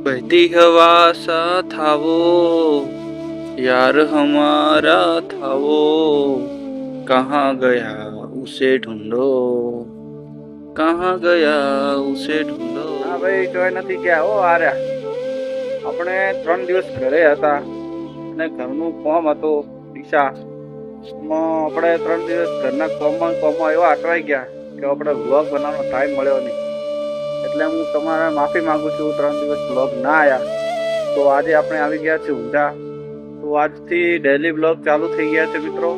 बहती हवा सा था वो, यार हमारा था वो, कहाँ गया उसे ढूंढो, कहाँ गया उसे ढूंढो। हाँ भाई જોઈ નથી ગયા હો આર્યા આપણે 3 દિવસ ઘરે હતા અને ઘરનું કામ હતું દિશા આપણે 3 દિવસ ઘરના કામમાં એવા અટવાઈ ગયા કે આપણે વ્લોગ બનાવવાનો ટાઈમ મળ્યો નહીં એટલે હું તમારા માફી માંગુ છું 3 દિવસ વ્લોગ ના આવ્યા તો આજે આપણે આવી ગયા છે ઊંઝા તો આજથી ડેલી વ્લોગ ચાલુ થઈ ગયા છે મિત્રો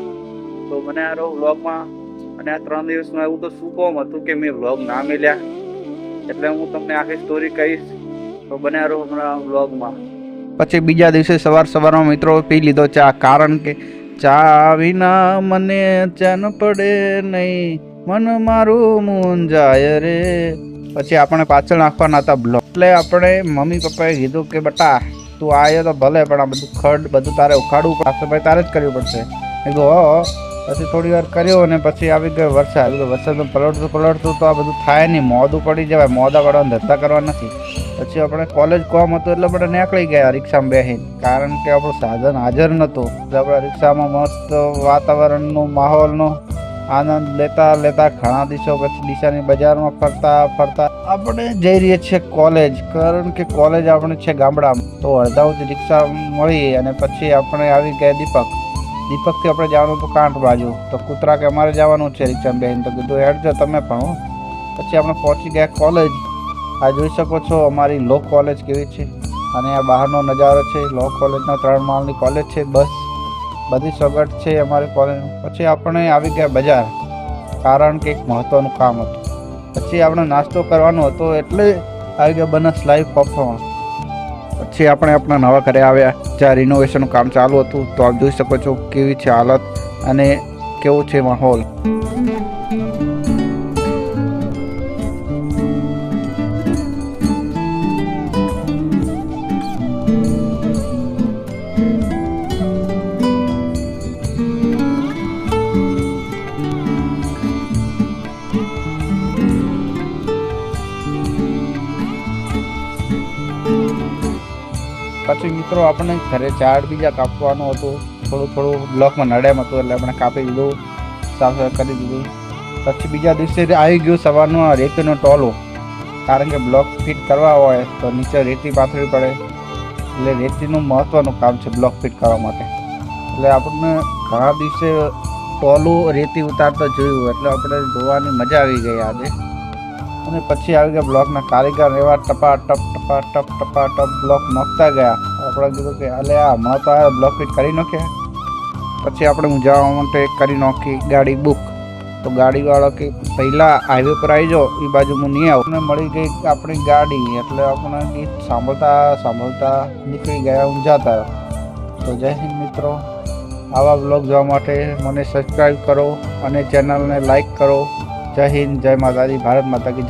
તો મને આ વ્લોગમાં અને આ 3 દિવસમાં એવું તો શું કામ હતું કે મેં વ્લોગ ના મળ્યા એટલે હું તમને આખી સ્ટોરી કહીશ તો બને રહો હમણાં વ્લોગમાં પછી બીજા દિવસે સવારમાં મિત્રો પી લીધો ચા કારણ કે ચા વિના મને ચેન પડે નહીં મન મારું મૂંઝાય રે પછી આપણે પાછળ નાખવાના હતા બ્લોગ એટલે આપણે મમ્મી પપ્પાએ કીધું કે બટા તું આવ્યો તો ભલે પણ આ બધું ખડ બધું તારે ઉખાડવું પડશે ભાઈ તારે જ કરવું પડશે કીધું પછી થોડી વાર કર્યો અને પછી આવી ગયો વરસાદ વરસાદમાં પલટતું તો આ બધું થાય નહીં મોડું પડી જવાય મોડા વાળાને ધંધા કરવા નથી પછી આપણે કોલેજ કોમ હતું એટલે આપણે નીકળી ગયા રિક્ષામાં બેસીને કારણ કે આપણું સાધન હાજર નહોતું એટલે આપણે રિક્ષામાં મસ્ત વાતાવરણનો માહોલનો આનંદ લેતા ઘણા દિવસો પછી ડીસાની બજારમાં ફરતા આપણે જઈ રહીએ છીએ કોલેજ કારણ કે કોલેજ આપણે છે ગામડામાં તો અડધાઉથી રિક્ષા મળી અને પછી આપણે આવી ગયા દીપકથી આપણે જવાનું હતું કાંઠ બાજુ તો કૂતરા કે અમારે જવાનું છે રિક્ષામાં બેસીને તો કીધું હેડજો તમે પણ પછી આપણે પહોંચી ગયા કોલેજ આ જોઈ શકો છો અમારી લો કોલેજ કેવી છે અને આ બહારનો નજારો છે લો કોલેજનો 3 માળની કોલેજ છે બસ બધી સગવડ છે અમારી કોલેજ પછી આપણે આવી ગયા બજાર કારણ કે એક મહત્વનું કામ હતું પછી આપણે નાસ્તો કરવાનો હતો એટલે આવી ગયા બનાસ લાઈવ પરફોર્મન્સ પછી આપણે આપણા નવા ઘરે આવ્યા જ્યાં રિનોવેશનનું કામ ચાલુ હતું તો આપ જોઈ શકો છો કેવી છે હાલત અને કેવો છે માહોલ પછી મિત્રો આપણે ઘરે ઝાડ બીજા કાપવાનું હતું થોડું બ્લોકમાં નડેમ હતું એટલે આપણે કાપી દીધું સાફ કરી દીધું પછી બીજા દિવસે આવી ગયું સવારનું રેતીનો ટોલો કારણ કે બ્લોક ફિટ કરવા હોય તો નીચે રેતી પાથરવી પડે એટલે રેતીનું મહત્ત્વનું કામ છે બ્લોક ફિટ કરવા માટે એટલે આપણને ઘણા દિવસે ટોલું રેતી ઉતારતા જોયું એટલે આપણે જોવાની મજા આવી ગઈ આજે અને પછી આવી ગયા બ્લોકના કારીગર એવા ટપા બ્લોક નાખતા ગયા આપણે કીધું કે અલે આ હમણાં તો આ બ્લોક ફિટ કરી નાખ્યા પછી આપણે જવા માટે કરી નાખી ગાડી બુક તો ગાડીવાળો કે પહેલાં હાઈવે પર આવી જાઓ એ બાજુ હું નહીં આવું અને મળી ગઈ આપણી ગાડી એટલે આપણે ગીત સાંભળતા નીકળી ગયા ઊંઝા તો જય હિન્દ મિત્રો આવા બ્લોગ જોવા માટે મને સબસ્ક્રાઈબ કરો અને ચેનલને લાઈક કરો જય હિન્દ જય માતાજી ભારત માતા કી